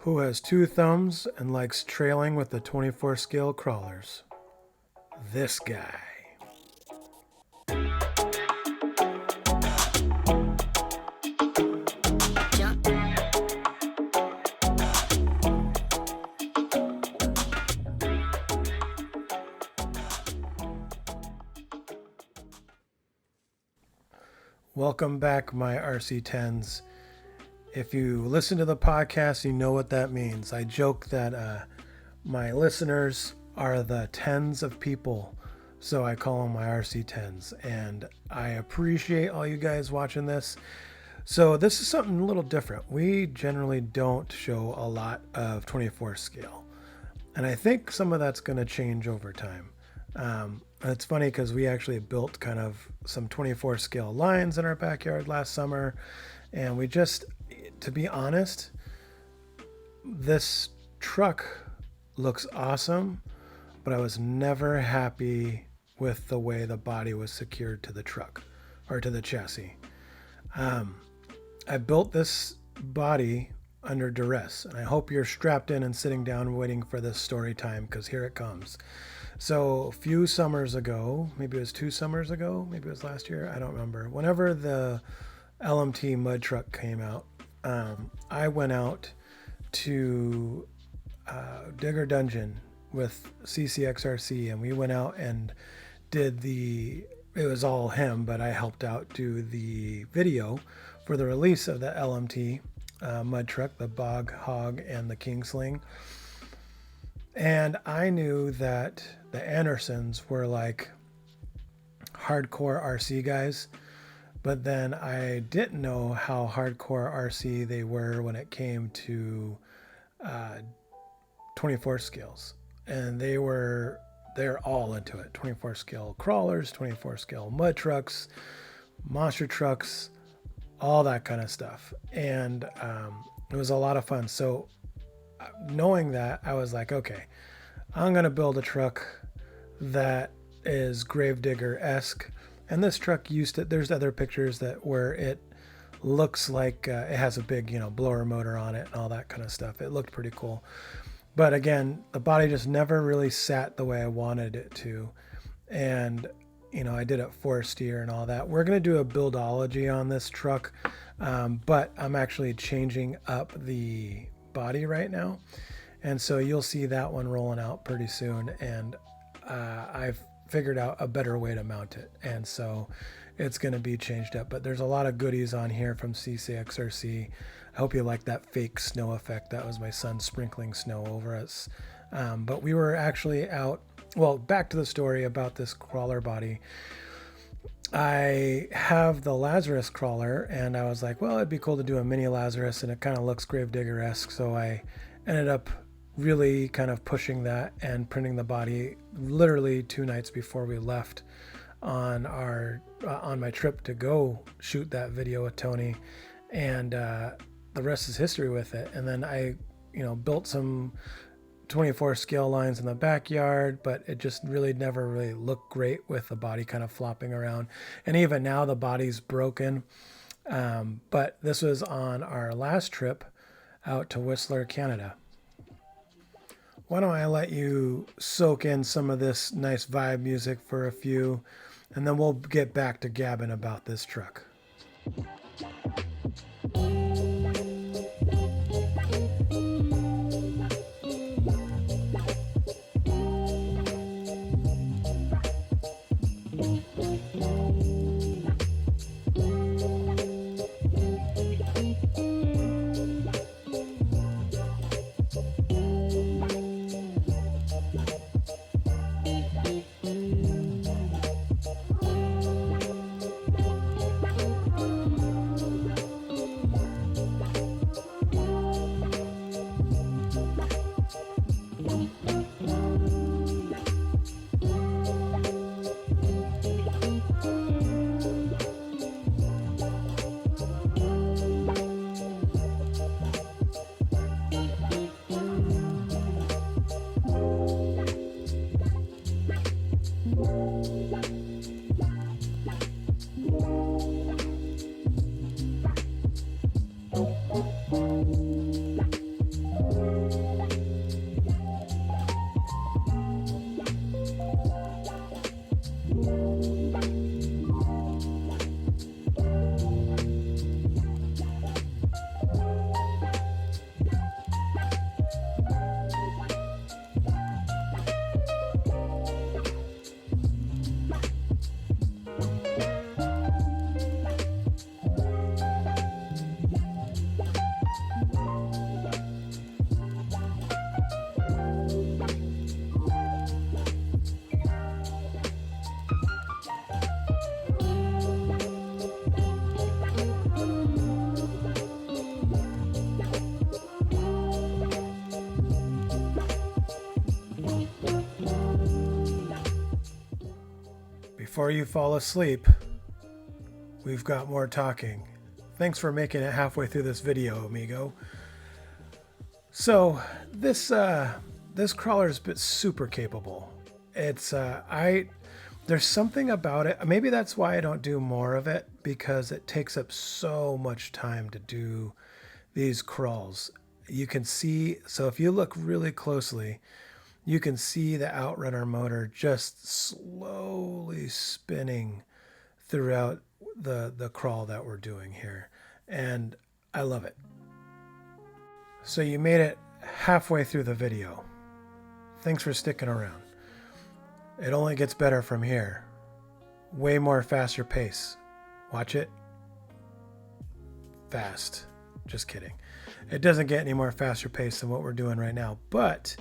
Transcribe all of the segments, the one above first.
Who has two thumbs and likes trailing with the 24 scale crawlers? This guy. Welcome back, my RC10s. If you listen to the podcast, you know what that means. I joke that my listeners are the tens of people, so I call them my RC10s. And I appreciate all you guys watching this. So this is something a little different. We generally don't show a lot of 24 scale. And I think some of that's going to change over time. It's funny because we actually built kind of some 24 scale lines in our backyard last summer. And we just, to be honest, this truck looks awesome, but I was never happy with the way the body was secured to the truck or to the chassis. I built this body under duress, and I hope you're strapped in and sitting down waiting for this story time, because here it comes. So a few summers ago, maybe it was 2 summers ago, maybe it was last year, I don't remember. Whenever the LMT mud truck came out, I went out to Digger Dungeon with CCXRC, and we went out and did it was all him, but I helped out do the video for the release of the LMT mud truck, the Bog Hog and the King Sling. And I knew that the Andersons were like hardcore RC guys, but then I didn't know how hardcore RC they were when it came to 24 scales. And they're all into it. 24 scale crawlers, 24 scale mud trucks, monster trucks, all that kind of stuff. And it was a lot of fun. So knowing that, I was like, okay, I'm going to build a truck that is Gravedigger-esque. And this truck there's other pictures where it looks like it has a big, blower motor on it and all that kind of stuff. It looked pretty cool. But again, the body just never really sat the way I wanted it to. And, I did it 4-steer and all that. We're going to do a buildology on this truck, but I'm actually changing up the body right now. And so you'll see that one rolling out pretty soon. And I've figured out a better way to mount it. And so it's going to be changed up. But there's a lot of goodies on here from CCXRC. I hope you like that fake snow effect. That was my son sprinkling snow over us. But we were actually out. Well, back to the story about this crawler body. I have the Lazarus crawler, and I was like, well, it'd be cool to do a mini Lazarus, and it kind of looks Gravedigger-esque. So I ended up really kind of pushing that and printing the body literally 2 nights before we left on my trip to go shoot that video with Tony. And the rest is history with it. And then I, built some 24 scale lines in the backyard, but it just really never really looked great with the body kind of flopping around. And even now the body's broken. But this was on our last trip out to Whistler, Canada. Why don't I let you soak in some of this nice vibe music for a few, and then we'll get back to gabbing about this truck. before you fall asleep, we've got more talking. Thanks for making it halfway through this video, amigo. So this crawler's been super capable. It's there's something about it. Maybe that's why I don't do more of it, because it takes up so much time to do these crawls. You can see, so if you look really closely, you can see the outrunner motor just slowly spinning throughout the crawl that we're doing here. And I love it. So you made it halfway through the video. Thanks for sticking around. It only gets better from here. Way more faster pace. Watch it. Fast. Just kidding. It doesn't get any more faster pace than what we're doing right now, but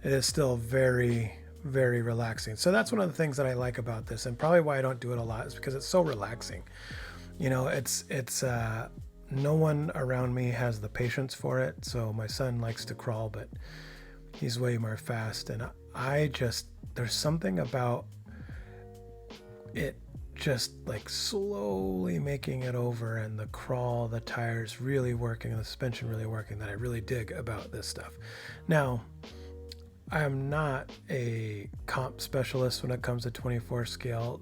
it is still very, very relaxing. So that's one of the things that I like about this, and probably why I don't do it a lot, is because it's so relaxing. You know, it's no one around me has the patience for it. So my son likes to crawl, but he's way more fast, and there's something about it just like slowly making it over, and the crawl, the tires really working, and the suspension really working, that I really dig about this stuff. Now, I'm not a comp specialist when it comes to 24 scale.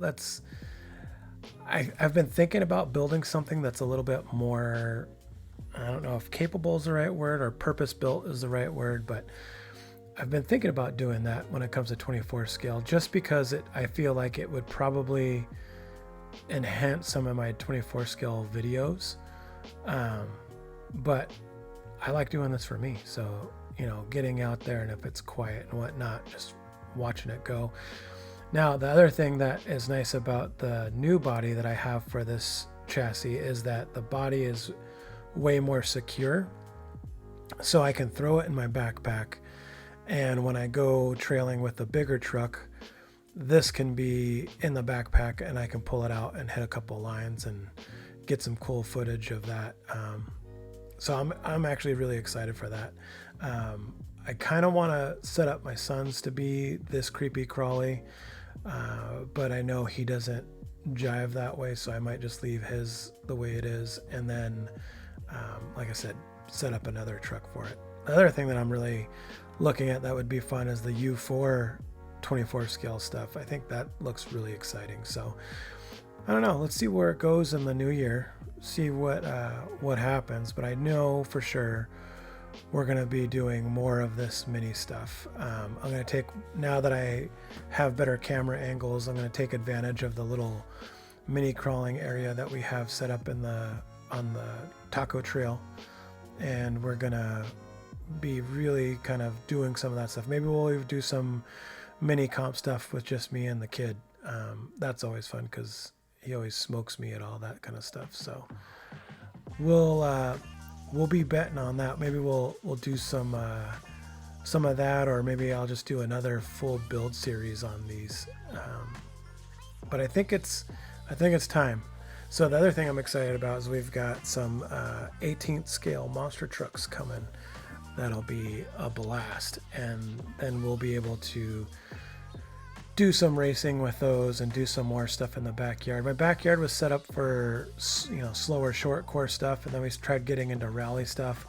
I've been thinking about building something that's a little bit more, I don't know if capable is the right word or purpose built is the right word, but I've been thinking about doing that when it comes to 24 scale, just because I feel like it would probably enhance some of my 24 scale videos. But I like doing this for me. So, you know, getting out there, and if it's quiet and whatnot, just watching it go. Now, the other thing that is nice about the new body that I have for this chassis is that the body is way more secure. So I can throw it in my backpack, and when I go trailing with the bigger truck, this can be in the backpack, and I can pull it out and hit a couple lines and get some cool footage of that. So I'm actually really excited for that. I kind of want to set up my sons to be this creepy crawly, but I know he doesn't jive that way, so I might just leave his the way it is, and then, like I said, set up another truck for it. The other thing that I'm really looking at that would be fun is the U4 24 scale stuff. I think that looks really exciting. So I don't know, let's see where it goes in the new year, see what happens, but I know for sure we're going to be doing more of this mini stuff. I'm going to take, now that I have better camera angles, I'm going to take advantage of the little mini crawling area that we have set up on the taco trail, and we're going to be really kind of doing some of that stuff. Maybe we'll even do some mini comp stuff with just me and the kid. That's always fun because he always smokes me at all that kind of stuff. So we'll be betting on that. Maybe we'll do some of that, or maybe I'll just do another full build series on these. But I think it's time. So the other thing I'm excited about is we've got some 18th scale monster trucks coming. That'll be a blast, and then we'll be able to do some racing with those and do some more stuff in the backyard. My backyard was set up for, you know, slower short course stuff, and then we tried getting into rally stuff.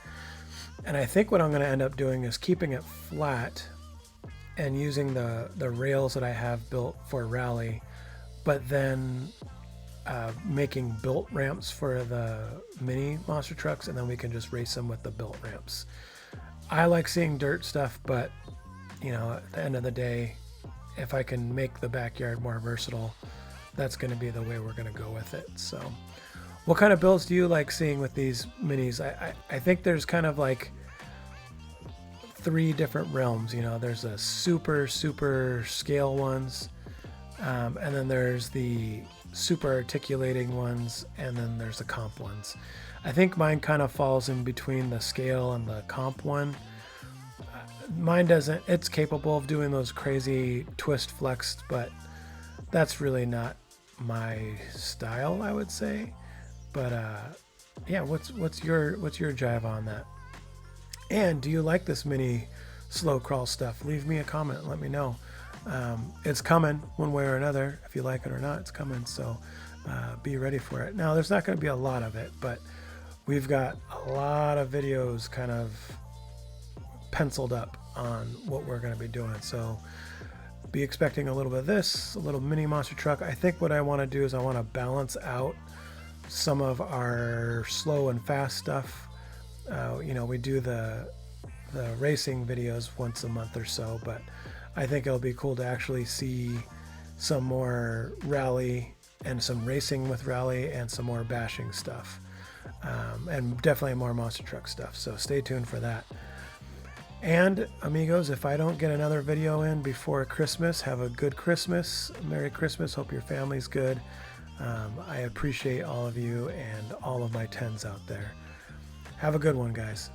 And I think what I'm going to end up doing is keeping it flat and using the rails that I have built for rally, but then making built ramps for the mini monster trucks, and then we can just race them with the built ramps. I like seeing dirt stuff, but you know, at the end of the day, if I can make the backyard more versatile, that's going to be the way we're going to go with it. So what kind of builds do you like seeing with these minis? I think there's kind of like 3 different realms. You know, there's a super scale ones, and then there's the super articulating ones, and then there's the comp ones. I think mine kind of falls in between the scale and the comp one. Mine doesn't, it's capable of doing those crazy twist flexed, but that's really not my style, I would say. But yeah, what's your jive on that? And do you like this mini slow crawl stuff? Leave me a comment and let me know. It's coming one way or another. If you like it or not, it's coming. So be ready for it. Now, there's not going to be a lot of it, but we've got a lot of videos kind of penciled up on what we're going to be doing. So be expecting a little bit of this, a little mini monster truck. I think what I want to do is I want to balance out some of our slow and fast stuff. We do the racing videos once a month or so, but I think it'll be cool to actually see some more rally and some racing with rally and some more bashing stuff, and definitely more monster truck stuff. So stay tuned for that. And amigos, if I don't get another video in before Christmas, have a good Christmas. Merry Christmas. Hope your family's good. I appreciate all of you and all of my 10s out there. Have a good one, guys.